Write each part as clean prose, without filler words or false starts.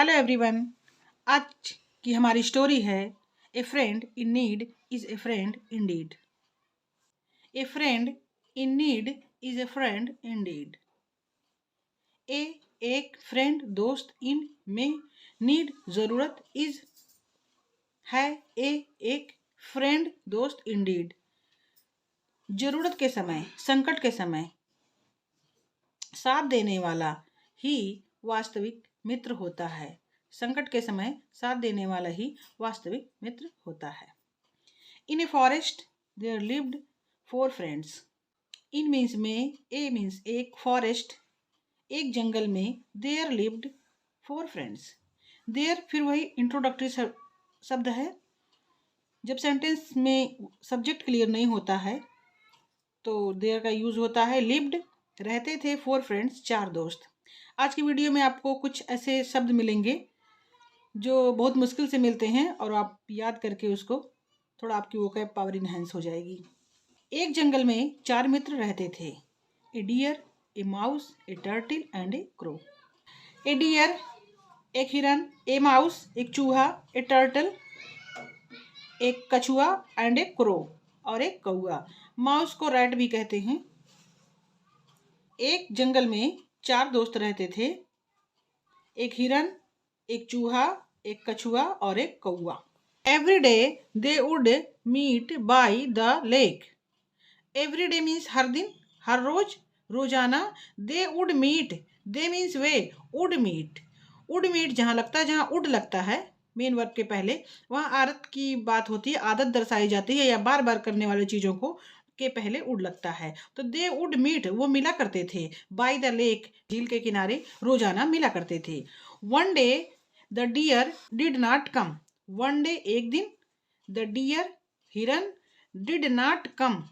Hello everyone. आज की हमारी स्टोरी है a friend in need is a friend indeed. A friend in need is a friend indeed. A एक friend दोस्त, इन में नीड जरूरत, इज है ए एक फ्रेंड दोस्त इंडीड। जरूरत के समय, संकट के समय साथ देने वाला ही वास्तविक मित्र होता है। संकट के समय साथ देने वाला ही वास्तविक मित्र होता है। In a forest there lived four friends. In means में, ए मीन्स एक, फॉरेस्ट एक जंगल में, there lived four friends. There फिर वही इंट्रोडक्टरी शब्द है। जब सेंटेंस में सब्जेक्ट क्लियर नहीं होता है तो देयर का यूज होता है। लिव्ड रहते थे, फोर फ्रेंड्स चार दोस्त। आज की वीडियो में आपको कुछ ऐसे शब्द मिलेंगे जो बहुत मुश्किल से मिलते हैं और आप याद करके उसको थोड़ा आपकी वोकैब पावर इनहेंस हो जाएगी। एक जंगल में चार मित्र रहते थे। A deer, a mouse, a turtle and a crow. A deer एक हिरन, ए माउस एक चूहा, ए टर्टल एक कछुआ एंड ए क्रो और एक कौआ। माउस को रैट भी कहते हैं। एक जंगल में चार दोस्त रहते थे। एक हिरन, एक चूहा, एक कछुआ और एक कौआ। Every day they would meet by the lake. Every day means हर दिन, हर रोज, रोजाना। They would meet, they means वे, वुड मीट। वुड मीट जहाँ लगता है, जहाँ वुड लगता है मेन वर्ब के पहले, वहाँ आदत की बात होती है, आदत दर्शाई जाती है या बार बार करने वाली चीज़ों को के पहले वुड लगता है। तो दे वुड मीट, वो मिला करते थे। बाय द लेक, झील के किनारे रोजाना मिला करते थे। One day the deer did not come. One day एक दिन, द डियर हिरन, डिड नॉट कम।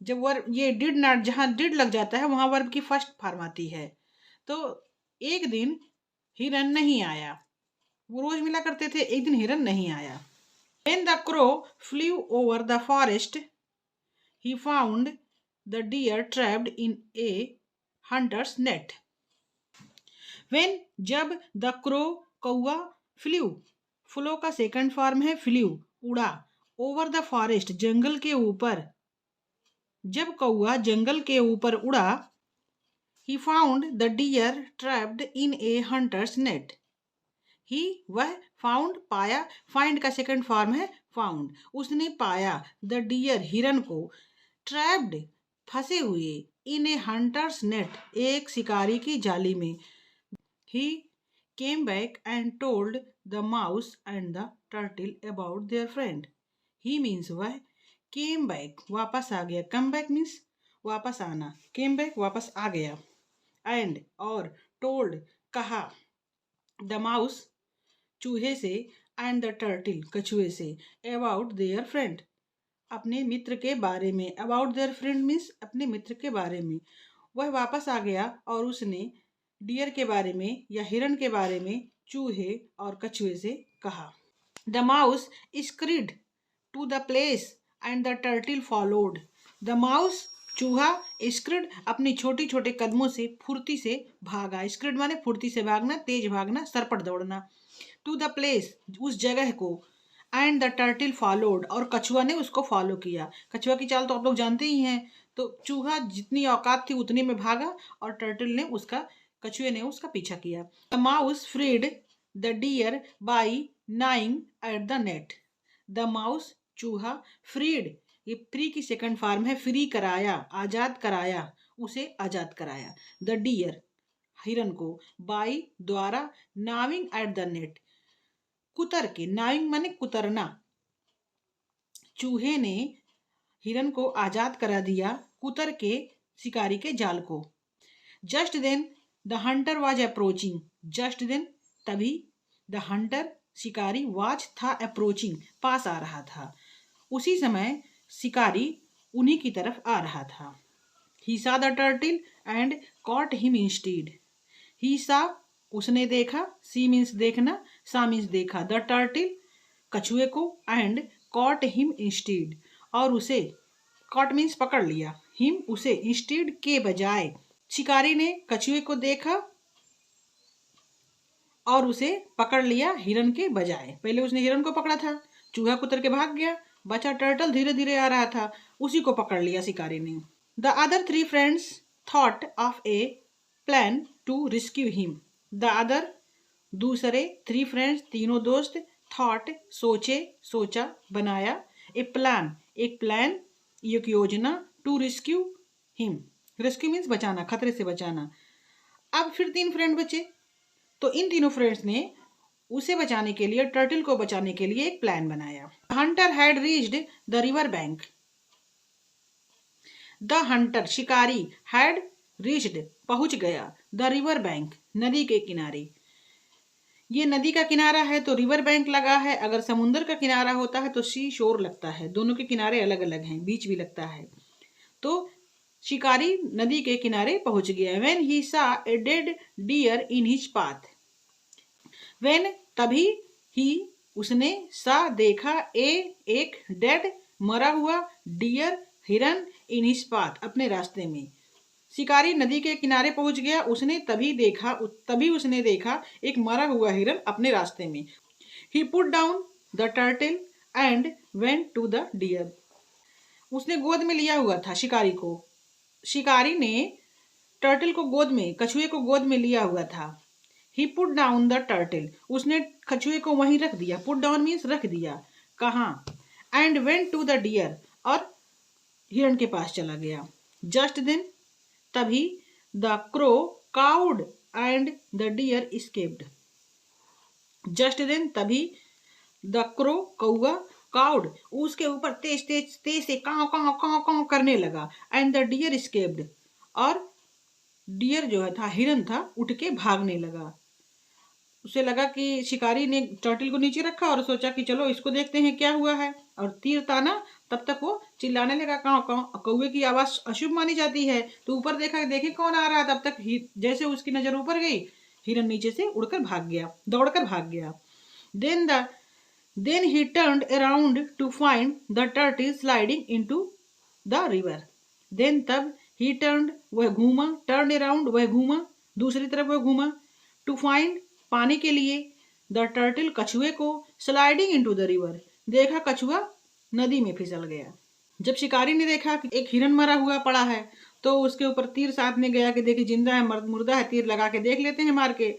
जब वर्ब ये डिड नॉट, जहाँ डिड लग जाता है वहां वर्ब की फर्स्ट फॉर्म आती है। तो एक दिन हिरन नहीं आया। वो रोज मिला करते थे, एक दिन हिरन नहीं आया। When the crow flew over the forest, he found the deer trapped in a hunter's net. When जब, the crow कौआ, flew फ्लो का सेकंड फॉर्म है flew उड़ा, over the forest जंगल के ऊपर। जब कौआ जंगल के ऊपर उड़ा, he found the deer trapped in a hunter's net. ही वह, फाउंड पाया, फाइंड का सेकंड फॉर्म है फाउंड, उसने पाया, द डियर हिरन को, ट्रैप्ड फंसे हुए, इन ए हंटर्स नेट एक शिकारी की जाली में। He came back and told the mouse and the turtle about their friend. He means वह, केम बैक वापस आ गया, कम बैक मीन्स वापस आना, केम बैक वापस आ गया, एंड और, टोल्ड कहा, द माउस चूहे से, एंड द टर्टल कछुए से, अबाउट देयर फ्रेंड अपने मित्र के बारे में। अबाउट देयर फ्रेंड मीन्स अपने मित्र के बारे में। वह वापस आ गया और उसने डियर के बारे में या हिरन के बारे में चूहे और कछुए से कहा। The mouse scurried to the place and the turtle followed. The mouse चूहा, स्क्रीड अपनी छोटी छोटे कदमों से फुर्ती से भागा। स्क्रीड माने फुर्ती से भागना, तेज भागना, सरपट दौड़ना। टू द प्लेस उस जगह को, एंड द टर्टल फॉलोड और कछुआ ने उसको फॉलो किया। कछुआ की चाल तो आप लोग जानते ही हैं। तो चूहा जितनी औकात थी उतनी में भागा और टर्टल ने उसका, कछुए ने उसका पीछा किया। The mouse freed the deer by gnawing at the net. The mouse चूहा, फ्रीड ये फ्री की सेकंड फॉर्म है, फ्री कराया, आजाद कराया, उसे आजाद कराया। द डियर हिरन को, बाई द्वारा, नाविंग एट द नेट कुतर के, नाविंग माने कुतरना। चूहे ने हिरन को आजाद करा दिया कुतर के शिकारी के जाल को। Just then the hunter was approaching. Just then तभी, द हंटर शिकारी, वाज था, अप्रोचिंग पास आ रहा था, उसी समय शिकारी उन्हीं की तरफ आ रहा था। ही saw the turtle and caught him instead. He saw उसने देखा, सी मीन्स देखना, सा मीन्स देखा, द टर्टल कछुए को, एंड कॉट हिम इंस्टीड और उसे, कॉट मीन्स पकड़ लिया, हिम उसे, इंस्टीड के बजाय। शिकारी ने कछुए को देखा और उसे पकड़ लिया हिरन के बजाय। पहले उसने हिरन को पकड़ा था, चूहा कुतर के भाग गया, बचा टर्टल धीरे धीरे आ रहा था, उसी को पकड़ लिया शिकारी ने। The other 3 friends thought of a plan to rescue him. The other दूसरे 3 फ्रेंड्स तीनों दोस्त, थॉट सोचे, सोचा, बनाया, ए प्लान एक प्लान, एक योजना, to rescue him rescue means बचाना, खतरे से बचाना। अब फिर 3 फ्रेंड बचे, तो इन तीनों फ्रेंड्स ने उसे बचाने के लिए, टर्टल को बचाने के लिए एक प्लान बनाया। Hunter had reached the river bank. The hunter शिकारी, हैड रीच्ड पहुंच गया, द रिवर बैंक नदी के किनारे। ये नदी का किनारा है तो रिवर बैंक लगा है, अगर समुद्र का किनारा होता है तो सी शोर लगता है, दोनों के किनारे अलग अलग हैं, बीच भी लगता है। तो शिकारी नदी के किनारे पहुंच गया। When he saw a dead deer in his path. When तभी ही उसने सा देखा एक डेड मरा हुआ डियर हिरन इन हिज पाथ अपने रास्ते में। शिकारी नदी के किनारे पहुंच गया, तभी उसने देखा एक मरा हुआ हिरन अपने रास्ते में। He put down the turtle and went to the deer. उसने गोद में लिया हुआ था शिकारी को। शिकारी ने टर्टल को गोद में, कछुए को गोद में लिया हुआ था। ही पुट डाउन द टर्टल उसने कछुए को वहीं रख दिया। पुट डाउन मीन्स रख दिया। कहाँ? And went to the deer और हिरन के पास चला गया। जस्ट देन तभी the crow cawed and the deer escaped. Just then तभी द क्रो कौआ, काउड उसके ऊपर तेज तेज तेज से काव काव काव काव करने लगा। एंड द डियर एस्केप्ड और डियर जो है था, हिरन था, उठ के भागने लगा। उसे लगा कि शिकारी ने टर्टल को नीचे रखा और सोचा कि चलो इसको देखते हैं क्या हुआ है, और तीर ताना। तब तक वो चिल्लाने लगा काव काव। कौवे की आवाज अशुभ मानी जाती है, तो ऊपर देखा, देखे कौन आ रहा है। तब तक जैसे उसकी नजर ऊपर गई, हिरन नीचे से उड़कर भाग गया, दौड़कर भाग गया। Then he turned around to find the turtle sliding into the river. Then तब he turned वह घूमा, turned around वह घूमा, दूसरी तरफ वह घूमा, to find पाने के लिए, the turtle कछुए को, sliding into the river देखा कछुआ नदी में फिसल गया। जब शिकारी ने देखा कि एक हिरन मरा हुआ पड़ा है, तो उसके ऊपर तीर साधने गया कि देखिए जिंदा है मुर्दा है, तीर लगा के देख लेते हैं मार के।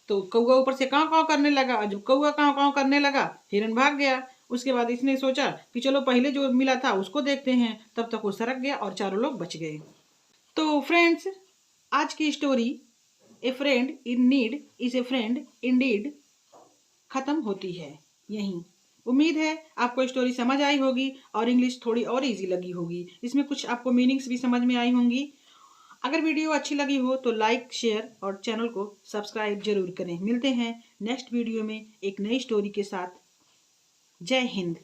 तो कौवा ऊपर से काव काव करने लगा। जब कौवा काव काव करने लगा, हिरन भाग गया। उसके बाद इसने सोचा कि चलो पहले जो मिला था उसको देखते हैं। तब तक वो सरक गया और चारों लोग बच गए। तो फ्रेंड्स, आज की story A friend in need is a friend Indeed खत्म होती है यहीं। उम्मीद है आपको स्टोरी समझ आई होगी और इंग्लिश थोड़ी और इजी लगी होगी। इसमें कुछ आपको मीनिंग्स भी समझ में आई होंगी। अगर वीडियो अच्छी लगी हो तो लाइक, शेयर और चैनल को सब्सक्राइब जरूर करें। मिलते हैं नेक्स्ट वीडियो में एक नई स्टोरी के साथ। जय हिंद।